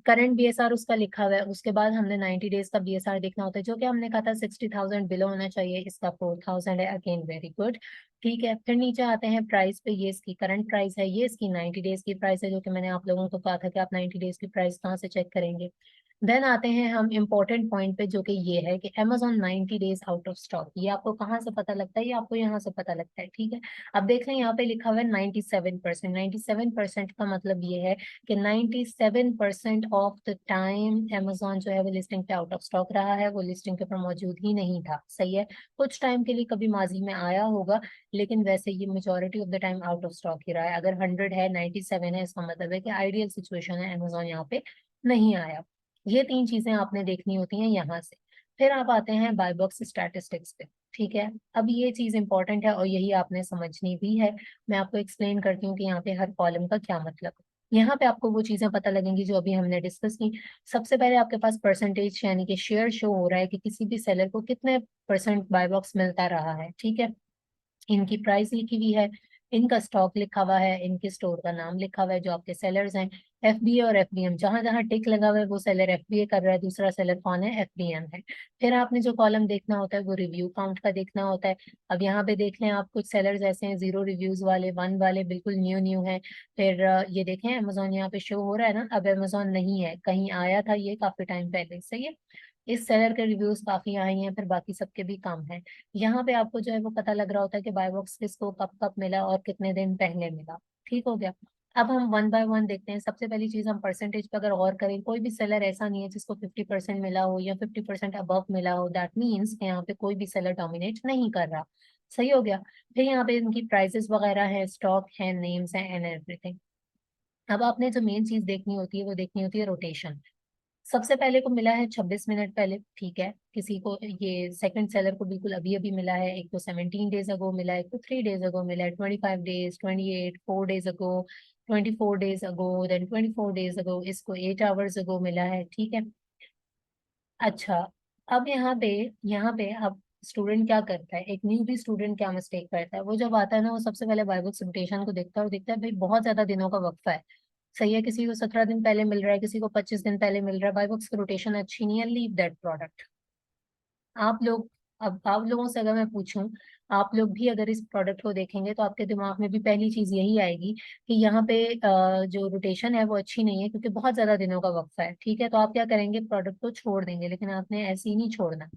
करंट बीएसआर उसका लिखा हुआ है। उसके बाद हमने 90 डेज का बीएसआर देखना होता है, जो कि हमने कहा था 60,000 बिलो होना चाहिए। इसका 4,000 है, अगेन वेरी गुड, ठीक है। फिर नीचे आते हैं प्राइस पे। ये इसकी करंट प्राइस है, ये इसकी 90 डेज की प्राइस है, जो कि मैंने आप लोगों को कहा था कि आप 90 डेज की प्राइस कहाँ से चेक करेंगे। देन आते हैं हम इम्पोर्टेंट पॉइंट पे, जो कि ये है कि Amazon 90 days out of stock. ये आपको कहाँ से पता लगता है? ये आपको यहाँ से पता लगता है, ठीक है। अब देख लें, यहाँ पे लिखा हुआ है 97%। 97% का मतलब ये है कि 97% ऑफ द टाइम Amazon जो है वो लिस्टिंग पे आउट ऑफ स्टॉक रहा है, वो लिस्टिंग के ऊपर मौजूद ही नहीं था, सही है। कुछ टाइम के लिए कभी माजी में आया होगा, लेकिन वैसे ये majority of the time out of stock ही रहा है। अगर 100 है, 97 है, इसका मतलब है कि आइडियल सिचुएशन है, Amazon यहाँ पे नहीं आया। ये तीन चीजें आपने देखनी होती हैं यहाँ से। फिर आप आते हैं बाय बॉक्स स्टैटिस्टिक्स पे, ठीक है। अब ये चीज इंपॉर्टेंट है और यही आपने समझनी भी है। मैं आपको एक्सप्लेन करती हूँ कि यहाँ पे हर कॉलम का क्या मतलब है। यहाँ पे आपको वो चीजें पता लगेंगी जो अभी हमने डिस्कस की। सबसे पहले आपके पास परसेंटेज यानी कि शेयर शो हो रहा है कि किसी भी सेलर को कितने परसेंट बाय बॉक्स मिलता रहा है, ठीक है। इनकी प्राइस लिखी हुई है, इनका स्टॉक लिखा हुआ है, इनके स्टोर का नाम लिखा हुआ है, जो आपके सेलर्स हैं। एफबीए और एफबीएम, जहां जहां टिक लगा हुआ है वो सेलर एफबीए कर रहा है, दूसरा सेलर कौन है? एफबीएम है। फिर आपने जो कॉलम देखना होता है वो रिव्यू काउंट का देखना होता है। अब यहाँ पे देख लें आप, कुछ सेलर्स ऐसे हैं 0 रिव्यूज वाले, 1 वाले, बिल्कुल न्यू न्यू है। फिर ये देखें अमेजोन यहाँ पे शो हो रहा है ना, अब अमेजोन नहीं है, कहीं आया था ये काफी टाइम पहले, सही है। इस सेलर के रिव्यूज काफी आए हैं, फिर बाकी सबके भी कम है। यहाँ पे आपको जो है वो पता लग रहा होता है कि बाय बॉक्स किसको कब कब मिला और कितने दिन पहले मिला, ठीक हो गया। अब हम वन बाय वन देखते हैं। सबसे पहली चीज, हम परसेंटेज पे अगर गौर करें, कोई भी सेलर ऐसा नहीं है जिसको 50% मिला हो या 50% अबव मिला हो। दैट मीन्स यहाँ पे कोई भी सेलर डोमिनेट नहीं कर रहा, सही हो गया। फिर यहाँ पे इनकी प्राइसेस वगैरह है, स्टॉक है, नेम्स है एंड एवरीथिंग। अब आपने जो मेन चीज देखनी होती है वो देखनी होती है रोटेशन। सबसे पहले को मिला है 26 मिनट पहले, ठीक है। किसी को ये सेकंड सेलर को बिल्कुल अभी अभी मिला है, एक को 17 डेज अगो मिला है, एक को 3 डेज अगो मिला है, 25 days, 28, 4 days ago, 24 days ago, then 24 days ago, इसको 8 आवर्स अगो मिला है, ठीक है। अच्छा, अब यहाँ पे अब स्टूडेंट क्या करता है, एक न्यू भी स्टूडेंट क्या मिस्टेक करता है, वो जब आता है ना, वो सबसे पहले बाइबल रोटेशन को देखता है और देखता है भाई बहुत ज्यादा दिनों का वक्फा है, सही है। किसी को 17 दिन पहले मिल रहा है, किसी को 25 दिन पहले मिल रहा है, बाय बुक्स की रोटेशन अच्छी नहीं है, लीव दैट प्रोडक्ट। आप लोग, अब आप लोगों से अगर मैं पूछूं, आप लोग भी अगर इस प्रोडक्ट को देखेंगे तो आपके दिमाग में भी पहली चीज यही आएगी कि यहाँ पे जो रोटेशन है वो अच्छी नहीं है, क्योंकि बहुत ज्यादा दिनों का वक्फा है, ठीक है। तो आप क्या करेंगे, प्रोडक्ट को छोड़ देंगे। लेकिन आपने ऐसे ही नहीं छोड़ना,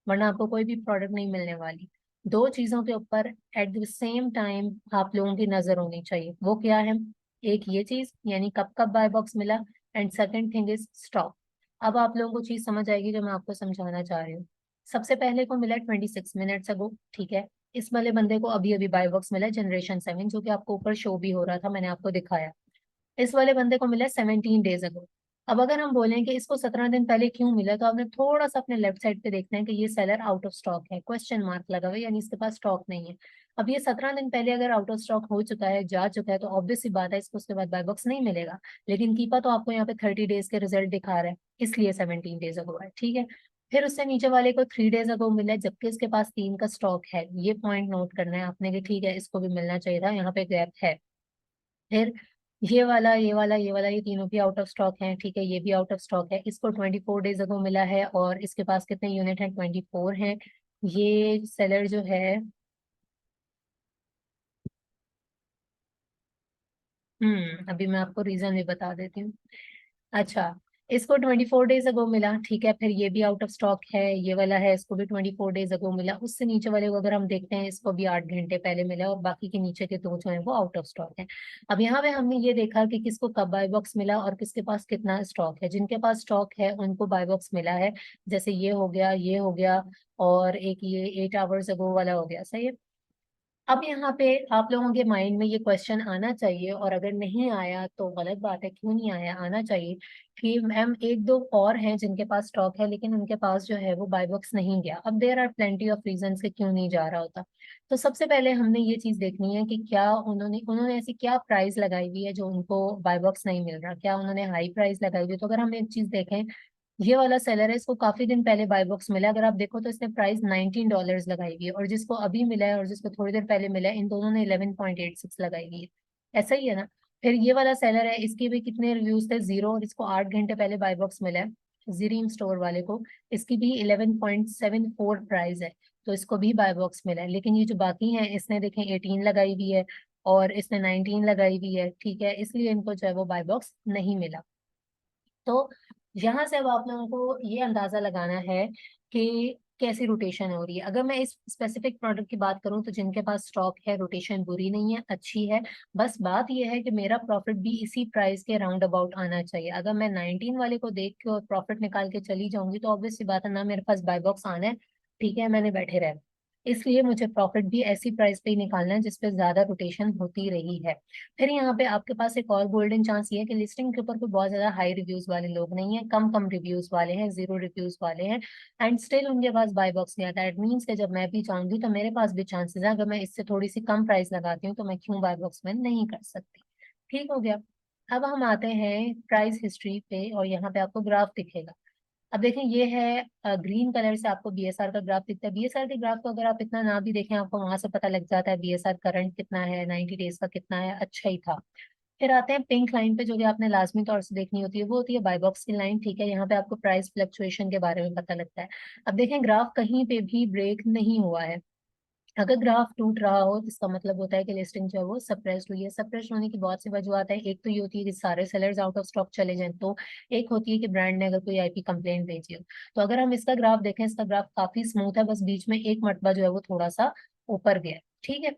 वरना आपको कोई भी प्रोडक्ट नहीं मिलने वाली। दो चीजों के ऊपर एट द सेम टाइम आप लोगों की नजर होनी चाहिए, वो क्या है? एक ये चीज, यानी कब कब बाय बॉक्स मिला, and second thing is stock. अब आप लोगों को चीज समझ आएगी जो मैं आपको समझाना चाह रही हूँ। सबसे पहले को मिला 26 मिनट्स अगो, ठीक है। इस वाले बंदे को अभी अभी बाय बॉक्स मिला जनरेशन 7, जो कि आपको ऊपर शो भी हो रहा था, मैंने आपको दिखाया। इस वाले बंदे को मिला 17 डेज अगो। अब अगर हम बोलें कि इसको 17 दिन पहले क्यों मिला, तो आपने थोड़ा सा अपने लेफ्ट साइड पे देखना है कि ये सेलर आउट ऑफ स्टॉक है, क्वेश्चन मार्क लगा हुआ है, यानी इसके पास स्टॉक नहीं है। अब ये 17 दिन पहले अगर आउट ऑफ स्टॉक हो चुका है, जा चुका है, तो ऑब्वियस सी बात है इसको उसके बाद बाय बॉक्स नहीं मिलेगा। लेकिन कीपा तो आपको यहाँ पे 30 डेज के रिजल्ट दिखा रहा है, इसलिए 17 डेज अगो है, ठीक है। फिर उससे नीचे वाले को 3 डेज अगो मिला है, जबकि इसके पास 3 का स्टॉक है। ये पॉइंट नोट करना है आपने कि ठीक है, इसको भी मिलना चाहिए था, यहाँ पे गैप है। फिर ये वाला, ये वाला, ये वाला, ये तीनों भी आउट ऑफ स्टॉक हैं, ठीक है। ये भी आउट ऑफ स्टॉक है, इसको 24 डेज अगो मिला है और इसके पास कितने यूनिट हैं? 24 हैं। ये सेलर जो है, अभी मैं आपको रीजन भी बता देती हूँ। अच्छा, इसको 24 डेज अगो मिला, ठीक है। फिर ये भी आउट ऑफ स्टॉक है, ये वाला है, इसको भी 24 डेज अगो मिला। उससे नीचे वाले को अगर हम देखते हैं, इसको भी 8 घंटे पहले मिला, और बाकी के नीचे के दो जो है वो आउट ऑफ स्टॉक है। अब यहाँ पे हमने ये देखा कि किसको कब बाय बॉक्स मिला और किसके पास कितना स्टॉक है। जिनके पास स्टॉक है उनको बाय बॉक्स मिला है, जैसे ये हो गया, ये हो गया, और एक ये 8 आवर्स अगो वाला हो गया, सही है। अब यहाँ पे आप लोगों के माइंड में ये क्वेश्चन आना चाहिए, और अगर नहीं आया तो गलत बात है, क्यों नहीं आया, आना चाहिए कि मैम एक दो और हैं जिनके पास स्टॉक है लेकिन उनके पास जो है वो बाय बॉक्स नहीं गया। अब there are plenty of reasons के क्यों नहीं जा रहा होता। तो सबसे पहले हमने ये चीज देखनी है कि क्या उन्होंने उन्होंने ऐसी क्या प्राइस लगाई हुई है जो उनको बाय बॉक्स नहीं मिल रहा, क्या उन्होंने हाई प्राइस लगाई हुई है। तो अगर हम एक चीज देखें, ये वाला सेलर है, इसको काफी दिन पहले बाय बॉक्स मिला है। अगर आप देखो तो इसने प्राइस $19 लगाई हुई है, और जिसको अभी मिला है और जिसको थोड़ी देर पहले मिला है, इन दोनों ने 11.86 लगाई हुई है। ऐसा ही है ना। फिर ये वाला सेलर है, इसके भी कितने रिव्यूज थे, 0, और इसको 8 घंटे पहले बाय बॉक्स मिला है, जीरीम स्टोर वाले को। इसकी भी 11.74 प्राइस है, तो इसको भी बाय बॉक्स मिला है। लेकिन ये जो बाकी हैं, इसने देखें 18 लगाई हुई है और इसने 19 लगाई हुई है, ठीक है, इसलिए इनको जो है वो बाय बॉक्स नहीं मिला। तो यहाँ से अब आप लोगों को ये अंदाजा लगाना है कि कैसी रोटेशन हो रही है। अगर मैं इस स्पेसिफिक प्रोडक्ट की बात करूं तो जिनके पास स्टॉक है, रोटेशन बुरी नहीं है, अच्छी है। बस बात यह है कि मेरा प्रॉफिट भी इसी प्राइस के राउंड अबाउट आना चाहिए। अगर मैं 19 वाले को देख के और प्रॉफिट निकाल के चली जाऊंगी तो ऑब्वियस सी बात है ना, मेरे पास बाय बॉक्स आना है, ठीक है, मैंने बैठे रहना। इसलिए मुझे प्रॉफिट भी ऐसी प्राइस पे ही निकालना है जिसपे ज्यादा रोटेशन होती रही है। फिर यहाँ पे आपके पास एक और गोल्डन चांस ये है कि लिस्टिंग के ऊपर कोई बहुत ज्यादा हाई रिव्यूज वाले लोग नहीं है, कम कम रिव्यूज वाले हैं, 0 रिव्यूज वाले हैं, एंड स्टिल उनके पास बाय बॉक्स नहीं आता। इट मीन्स कि जब मैं भी चाहूंगी तो मेरे पास भी चांसेस है, अगर मैं इससे थोड़ी सी कम प्राइस लगाती हूँ तो मैं क्यों बाय बॉक्स में नहीं कर सकती। ठीक हो गया। अब हम आते हैं प्राइस हिस्ट्री पे, और यहाँ पे आपको ग्राफ दिखेगा। अब देखें, ये है ग्रीन कलर से आपको बीएसआर का ग्राफ दिखता है। बीएसआर के ग्राफ को अगर आप इतना ना भी देखें, आपको वहां से पता लग जाता है बीएसआर करंट कितना है, 90 डेज का कितना है, अच्छा ही था। फिर आते हैं पिंक लाइन पे, जो कि आपने लाजमी तौर से देखनी होती है, वो होती है बाय बॉक्स की लाइन, ठीक है। यहाँ पे आपको प्राइस फ्लक्चुएशन के बारे में पता लगता है। अब देखें, ग्राफ कहीं पे भी ब्रेक नहीं हुआ है। अगर ग्राफ टूट रहा हो तो इसका मतलब होता है कि लिस्टिंग जो है वो सप्रेस्ड हुई है। सप्रेस्ड होने की बहुत सी वजूहत है। एक तो ये होती है कि सारे सेलर्स आउट ऑफ स्टॉक चले जाएं, तो एक होती है कि ब्रांड ने अगर कोई आईपी कंप्लेंट भेजी हो। तो अगर हम इसका ग्राफ देखें, इसका ग्राफ काफी स्मूथ है, बस बीच में एक मरतबा जो है वो थोड़ा सा ऊपर गया है, ठीक है।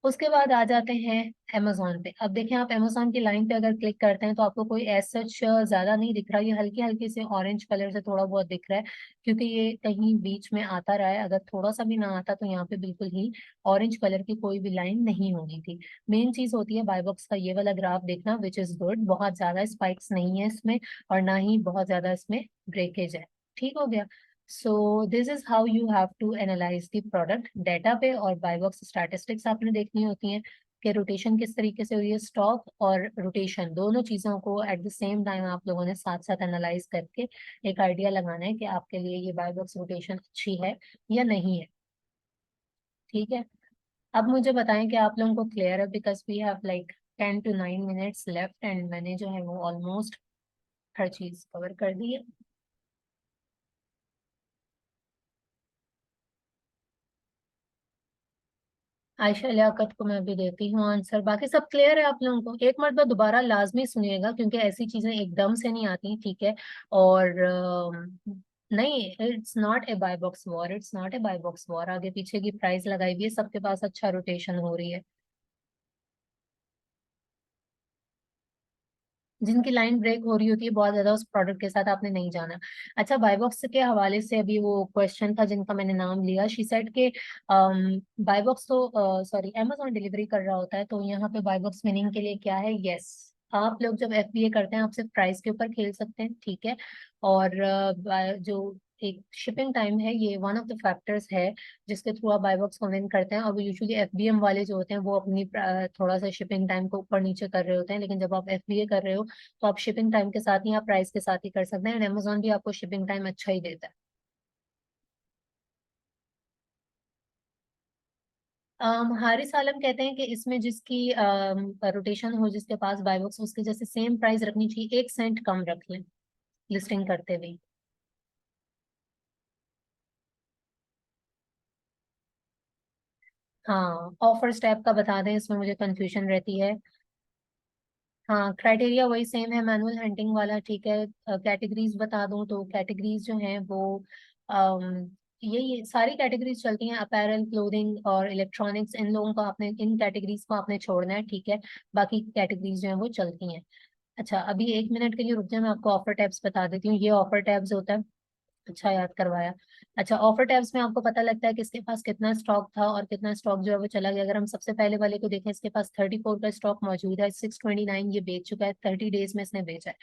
उसके बाद आ जाते हैं अमेजोन पे। अब देखें, आप अमेजोन की लाइन पे अगर क्लिक करते हैं तो आपको कोई एज सच ज्यादा नहीं दिख रहा, ये हल्की हल्की से ऑरेंज कलर से थोड़ा बहुत दिख रहा है, क्योंकि ये कहीं बीच में आता रहा है। अगर थोड़ा सा भी ना आता तो यहाँ पे बिल्कुल ही ऑरेंज कलर की कोई भी लाइन नहीं होनी थी। मेन चीज होती है बाय बॉक्स का ये वाला ग्राफ देखना, विच इज गुड, बहुत ज्यादा स्पाइक्स नहीं है इसमें, और ना ही बहुत ज्यादा इसमें ब्रेकेज है। ठीक हो गया। So this is how you have to analyse the product data पे। और बाय बॉक्स स्टैटिस्टिक्स आपने देखनी होती हैं कि रोटेशन किस तरीके से हुई है। स्टॉक और रोटेशन दोनों चीजों को एट द सेम टाइम आप लोगों ने साथ साथ एनालाइज करके एक आइडिया लगाना है कि आपके लिए ये बाय बॉक्स रोटेशन अच्छी है या नहीं है। ठीक है। अब मुझे बताएं कि आप लोगों को क्लियर है, because we have like 10 to 9 minutes left, and मैंने जो है वो ऑलमोस्ट हर चीज कवर कर दी है। आयशा लियाकत को मैं भी देती हूँ आंसर। बाकी सब क्लियर है आप लोगों को। एक मरतबा दोबारा लाजमी सुनिएगा, क्योंकि ऐसी चीजें एकदम से नहीं आती, ठीक है। और नहीं, it's not a buy box war, it's not a buy box war. आगे पीछे की प्राइस लगाई हुई है, सबके पास अच्छा रोटेशन हो रही है। जिनकी लाइन ब्रेक हो रही होती है बहुत ज्यादा, उस प्रोडक्ट के साथ आपने नहीं जाना। अच्छा, बाय बॉक्स के हवाले से अभी वो क्वेश्चन था जिनका मैंने नाम लिया, शी सेड के बाय बॉक्स तो सॉरी अमेजोन डिलीवरी कर रहा होता है, तो यहाँ पे बाय बॉक्स मीनिंग के लिए क्या है। यस, आप लोग जब एफबीए करते हैं आप सिर्फ प्राइस के ऊपर खेल सकते हैं, ठीक है। और जो एक शिपिंग टाइम है, ये वन ऑफ द फैक्टर्स है जिसके थ्रू आप बाय बॉक्स को विन करते हैं। और वो यूजुअली एफबीएम वाले जो होते हैं वो अपनी थोड़ा सा शिपिंग टाइम को ऊपर नीचे कर रहे होते हैं, लेकिन जब आप एफबीए कर रहे हो तो आप शिपिंग टाइम के साथ ही, आप प्राइस के साथ ही कर सकते हैं, एंड अमेजोन भी आपको शिपिंग टाइम अच्छा ही देता है। हारिस आलम कहते हैं कि इसमें जिसकी रोटेशन हो, जिसके पास बाय बॉक्स, उसके जैसे सेम प्राइस रखनी चाहिए, 1 सेंट कम रख लें लिस्टिंग करते हुए। हाँ, ऑफर स्टेप का बता दें, इसमें मुझे कंफ्यूजन रहती है। हाँ, क्राइटेरिया वही सेम है, मैनुअल हंटिंग वाला, ठीक है। कैटेगरीज बता दूं तो कैटेगरीज जो हैं वो अम, ये सारी कैटेगरीज चलती हैं, अपैरल, क्लोथिंग और इलेक्ट्रॉनिक्स। इन लोगों को आपने, इन कैटेगरीज को आपने छोड़ना है, ठीक है। बाकी कैटेगरीज जो है वो चलती हैं। अच्छा, अभी 1 मिनट के लिए रुक जाए, मैं आपको ऑफर टैब्स बता देती हूँ। ये ऑफर टैब्स होता है, अच्छा याद करवाया। अच्छा, ऑफर टैब्स में आपको पता लगता है कि इसके पास कितना स्टॉक था और कितना स्टॉक जो है वो चला गया। अगर हम सबसे पहले वाले को देखें, इसके पास 34 का स्टॉक मौजूद है, 629 ये बेच चुका है, 30 डेज में इसने बेचा है।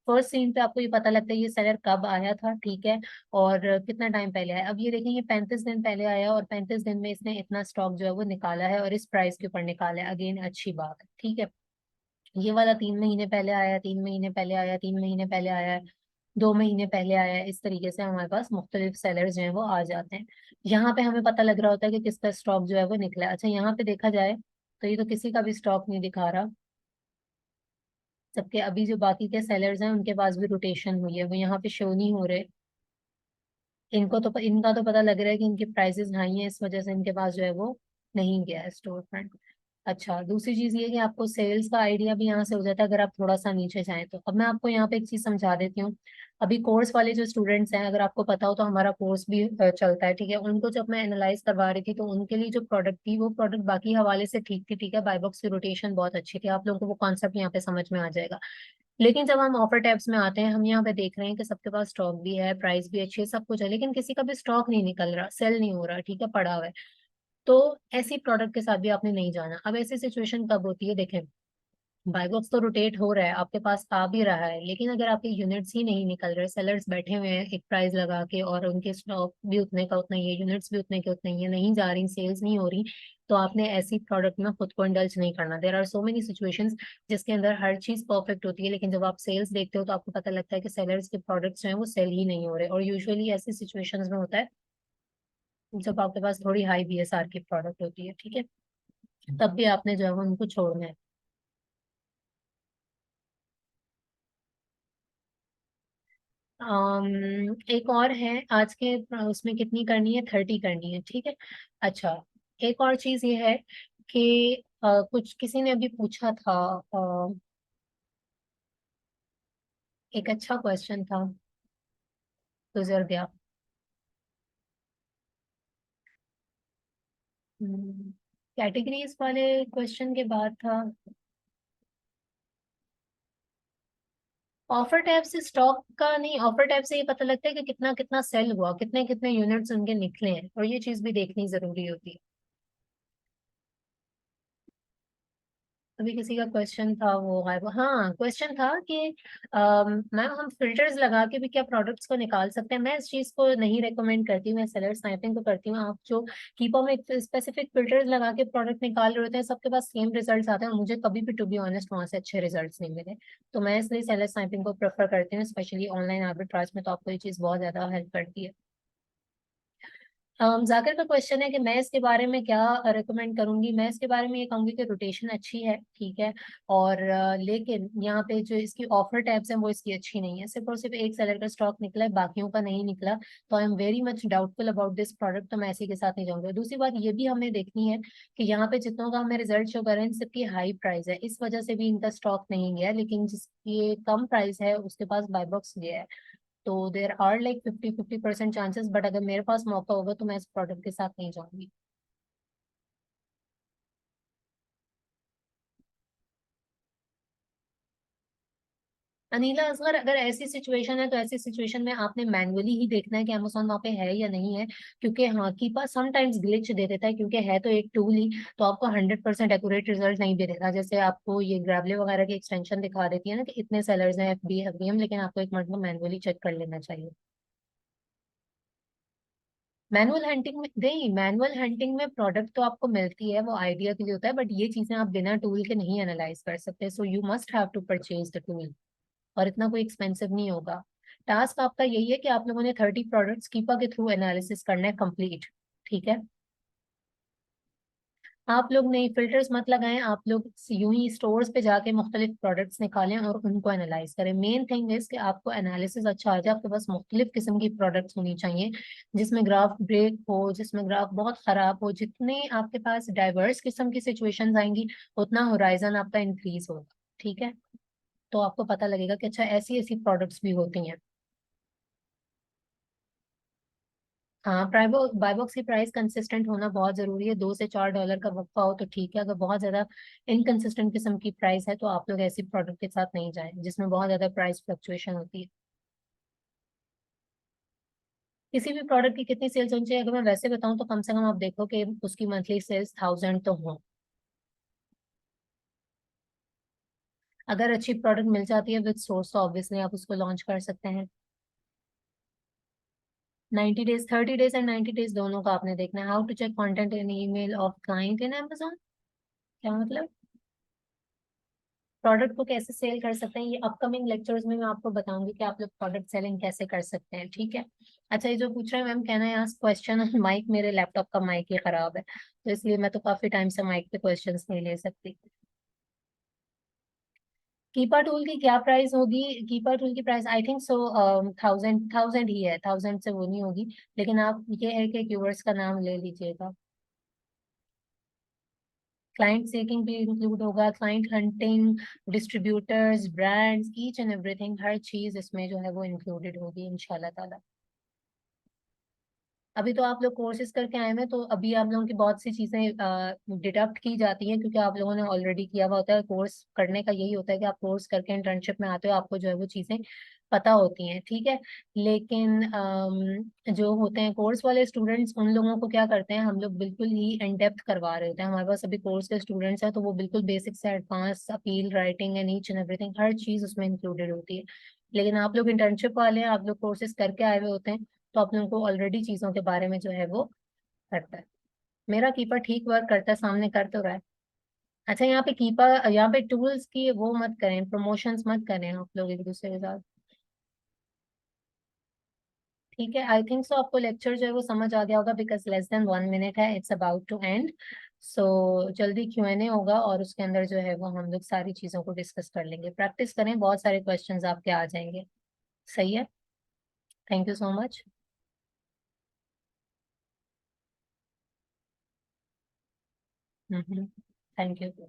फर्स्ट सीन पे आपको ये पता लगता है ये सेलर कब आया था, ठीक है, और कितना टाइम पहले आया। अब ये देखेंगे 35 दिन पहले आया और 35 दिन में इसने इतना स्टॉक जो है वो निकाला है और इस प्राइस के ऊपर निकाला है। अगेन अच्छी बात है, ठीक है। ये वाला 3 महीने पहले आया, 3 महीने पहले आया, 3 महीने पहले आया है, 2 महीने पहले आया है। इस तरीके से हमारे पास मुख्तलिफ सेलर्स जो है वो आ जाते हैं। यहाँ पे हमें पता लग रहा होता है कि किसका स्टॉक जो है वो निकला है। अच्छा, यहाँ पे देखा जाए तो ये तो किसी का भी स्टॉक नहीं दिखा रहा। सबके अभी जो बाकी के सेलर्स हैं उनके पास भी रोटेशन हुई है, वो यहाँ पे शो नहीं हो रहे। इनका तो पता लग रहा है कि इनकी प्राइसेस हाई है, इस वजह से इनके पास जो है वो नहीं गया है स्टोर फ्रंट। अच्छा, दूसरी चीज ये कि आपको सेल्स का आइडिया भी यहाँ से हो जाता है अगर आप थोड़ा सा नीचे जाएं तो। अब मैं आपको यहाँ पे एक चीज समझा देती हूँ। अभी कोर्स वाले जो स्टूडेंट्स हैं, अगर आपको पता हो तो हमारा कोर्स भी चलता है, ठीक है। उनको जब मैं एनालाइज करवा रही थी तो उनके लिए जो प्रोडक्ट थी वो प्रोडक्ट बाकी हवाले से ठीक थी, ठीक है। बाय बॉक्स की रोटेशन बहुत अच्छी थी, आप लोगों को वो कॉन्सेप्ट यहाँ पे समझ में आ जाएगा। लेकिन जब हम ऑफर टैब्स में आते हैं, हम यहाँ पे देख रहे हैं कि सबके पास स्टॉक भी है, प्राइस भी अच्छी है, सब कुछ है, लेकिन किसी का भी स्टॉक नहीं निकल रहा, सेल नहीं हो रहा, ठीक है, पड़ा हुआ है। तो ऐसी प्रोडक्ट के साथ भी आपने नहीं जाना। अब ऐसी सिचुएशन कब होती है, देखें, बाय बॉक्स तो रोटेट हो रहा है, आपके पास आ भी रहा है, लेकिन अगर आपके यूनिट्स ही नहीं निकल रहे, सेलर्स बैठे हुए हैं एक प्राइस लगा के और उनके स्टॉक भी उतने का उतना ही है, यूनिट्स भी उतने के उतने ही है, नहीं जा रही, सेल्स नहीं हो रही, तो आपने ऐसी प्रोडक्ट में खुद को इंडल्ज नहीं करना। There are so many situations जिसके अंदर हर चीज परफेक्ट होती है, लेकिन जब आप सेल्स देखते हो तो आपको पता लगता है कि सेलर्स के प्रोडक्ट्स जो है वो सेल ही नहीं हो रहे। और यूजुअली ऐसी सिचुएशंस में होता है जब आपके पास थोड़ी हाई बीएसआर की प्रोडक्ट होती है, ठीक है, तब भी आपने जो है वो उनको छोड़ना है। एक और है आज के उसमें कितनी करनी है, 30 करनी है, ठीक है। अच्छा, एक और चीज ये है कि कुछ किसी ने अभी पूछा था, एक अच्छा क्वेश्चन था, गुजर गया। कैटेगरीज वाले क्वेश्चन के बाद था, ऑफर टैब से स्टॉक का नहीं, ऑफर टैब से ये पता लगता है कि कितना कितना सेल हुआ, कितने कितने यूनिट्स उनके निकले हैं, और ये चीज भी देखनी जरूरी होती है। अभी किसी का क्वेश्चन था वो गायब, हाँ क्वेश्चन था कि मैम हम फिल्टर्स लगा के भी क्या प्रोडक्ट्स को निकाल सकते हैं। मैं इस चीज को नहीं रेकमेंड करती हूँ, मैं सेलर स्नाइपिंग को करती हूँ। आप जो कीपा में स्पेसिफिक फिल्टर्स लगा के प्रोडक्ट निकाल रहे होते हैं, सबके पास सेम रिजल्ट्स आते हैं, और मुझे कभी भी टू बी ऑनेस्ट वहां से अच्छे रिजल्ट्स नहीं मिले। तो मैं इसलिए सेलर स्नाइपिंग को प्रेफर करती हूँ, स्पेशली ऑनलाइन आर्बिट्राज में तो आपको ये चीज बहुत ज्यादा हेल्प करती है। जाकिर का क्वेश्चन है कि मैं इसके बारे में क्या रिकमेंड करूंगी। मैं इसके बारे में ये कहूंगी कि रोटेशन अच्छी है, ठीक है, और लेकिन यहाँ पे जो इसकी ऑफर टैब्स हैं वो इसकी अच्छी नहीं है। सिर्फ और सिर्फ एक सेलर का स्टॉक निकला है, बाकियों का नहीं निकला, तो I am very much doubtful about this product, तो मैं इसी के साथ नहीं जाऊंगी। दूसरी बात ये भी हमें देखनी है कि यहाँ पे जितनों का हमें रिजल्ट शो कर रहे हैं सबकी हाई प्राइस है, इस वजह से भी इनका स्टॉक नहीं गया, लेकिन जिसकी कम प्राइस है उसके पास बाय बॉक्स गया है। तो there are like 50-50% chances, but अगर मेरे पास मौका होगा तो मैं इस प्रोडक्ट के साथ नहीं जाऊंगी। अनीला असगर, अगर ऐसी सिचुएशन है तो ऐसी सिचुएशन में आपने मैन्युअली ही देखना है कि अमेजोन वहाँ पे है या नहीं है, क्योंकि हाँ की पास समटाइम्स ग्लिच दे देता है, क्योंकि है तो एक टूल ही, तो आपको 100% एक्यूरेट रिजल्ट नहीं दे देगा। जैसे आपको ये ग्रैबले वगैरह की एक्सटेंशन दिखा देती है ना कि इतने सेलर्स हैं FB FBM, लेकिन आपको एक मिनट में मैन्युअली चेक कर लेना चाहिए। मैनुअल हंटिंग में नहीं, मैनुअल हंटिंग में प्रोडक्ट तो आपको मिलती है, वो आइडिया के लिए होता है, बट ये चीजें आप बिना टूल के नहीं एनालाइज कर सकते, so you must have to purchase the tool. और इतना कोई एक्सपेंसिव नहीं होगा। टास्क आपका यही है कि आप लोगों ने 30 प्रोडक्ट्स कीपा के थ्रू एनालिसिस करना है कंप्लीट, ठीक है। आप लोग नई फिल्टर्स मत लगाएं, आप लोग यूं ही स्टोर्स पे जाके मुख्तलिफ प्रोडक्ट्स निकालें और उनको एनालाइज करें। मेन थिंग इज कि आपको एनालिसिस अच्छा आ जाए, आपके पास मुख्तलिफ किस्म की प्रोडक्ट्स होनी चाहिए जिसमें ग्राफ ब्रेक हो, जिसमें ग्राफ बहुत खराब हो। जितने आपके पास डाइवर्स किस्म की सिचुएशंस आएंगी उतना होराइजन आपका इंक्रीज होगा, ठीक है। तो आपको पता लगेगा कि अच्छा ऐसी ऐसी प्रोडक्ट्स भी होती हैं। हाँ, प्राइबो बाय बॉक्स की प्राइस कंसिस्टेंट होना बहुत जरूरी है। $2 से $4 का वक्फा हो तो ठीक है, अगर बहुत ज्यादा इनकंसिस्टेंट किस्म की प्राइस है तो आप लोग ऐसी प्रोडक्ट के साथ नहीं जाएं जिसमें बहुत ज्यादा प्राइस फ्लक्चुएशन होती है। किसी भी प्रोडक्ट की कितनी सेल्स होनी चाहिए, अगर मैं वैसे बताऊं तो कम से कम आप देखो कि उसकी मंथली सेल्स 1000 तो हो। अगर अच्छी प्रोडक्ट मिल जाती है विद सोर्स तो ऑब्वियसली आप उसको लॉन्च कर सकते हैं। 90 डेज, 30 डेज एंड 90 डेज दोनों का आपने देखना है। How to check content in email of client in Amazon, क्या मतलब? प्रोडक्ट को कैसे सेल कर सकते हैं, ये अपकमिंग लेक्चर्स में मैं आपको बताऊंगी कि आप लोग प्रोडक्ट सेलिंग कैसे कर सकते हैं, ठीक है। अच्छा, ये जो पूछ रहे हैं मैम, कहना है आस्क क्वेश्चन माइक, मेरे लैपटॉप का माइक ही खराब है तो इसलिए मैं तो काफी टाइम से माइक पे क्वेश्चंस नहीं ले सकती। कीपा टूल की क्या प्राइस होगी? कीपा टूल की प्राइस आई थिंक सो 1000 ही है, 1000 से वो नहीं होगी। लेकिन आप ये है कि कीवर्ड्स का नाम ले लीजिएगा। क्लाइंट सीकिंग भी इंक्लूड होगा, client hunting, distributors, brands, each and everything, हर चीज इसमें जो है वो इंक्लूडेड होगी इंशाल्लाह ताला। अभी तो आप लोग कोर्सेज करके आए हैं तो अभी आप लोगों की बहुत सी चीजें डिडक्ट की जाती हैं, क्योंकि आप लोगों ने ऑलरेडी किया हुआ होता है। कोर्स करने का यही होता है कि आप कोर्स करके इंटर्नशिप में आते हो, आपको जो है वो चीजें पता होती हैं, ठीक है। लेकिन जो होते हैं कोर्स वाले स्टूडेंट्स, उन लोगों को क्या करते हैं, हम लोग बिल्कुल ही इन डेप्थ करवा रहे होते हैं। हमारे पास अभी कोर्स के स्टूडेंट्स हैं तो वो बिल्कुल बेसिक से advance appeal writing and each and everything, हर चीज उसमें इंक्लूडेड होती है। लेकिन आप लोग इंटर्नशिप वाले हैं, आप लोग कोर्सेज करके आए हुए होते हैं, तो आप लोगों को ऑलरेडी चीजों के बारे में जो है वो करता है। मेरा कीपर ठीक वर्क करता है, सामने कर तो रहा है। अच्छा, यहाँ पे कीपर, यहाँ पे टूल्स की वो मत करें, प्रमोशंस मत करें आप लोग एक दूसरे के साथ, ठीक है। आई थिंक सो आपको लेक्चर जो है वो समझ आ गया होगा, बिकॉज लेस देन 1 मिनट है, इट्स अबाउट टू एंड। सो जल्दी Q&A होगा और उसके अंदर जो है वो हम लोग सारी चीजों को डिस्कस कर लेंगे। प्रैक्टिस करें, बहुत सारे क्वेश्चंस आपके आ जाएंगे। सही है। Thank you so much. Thank you.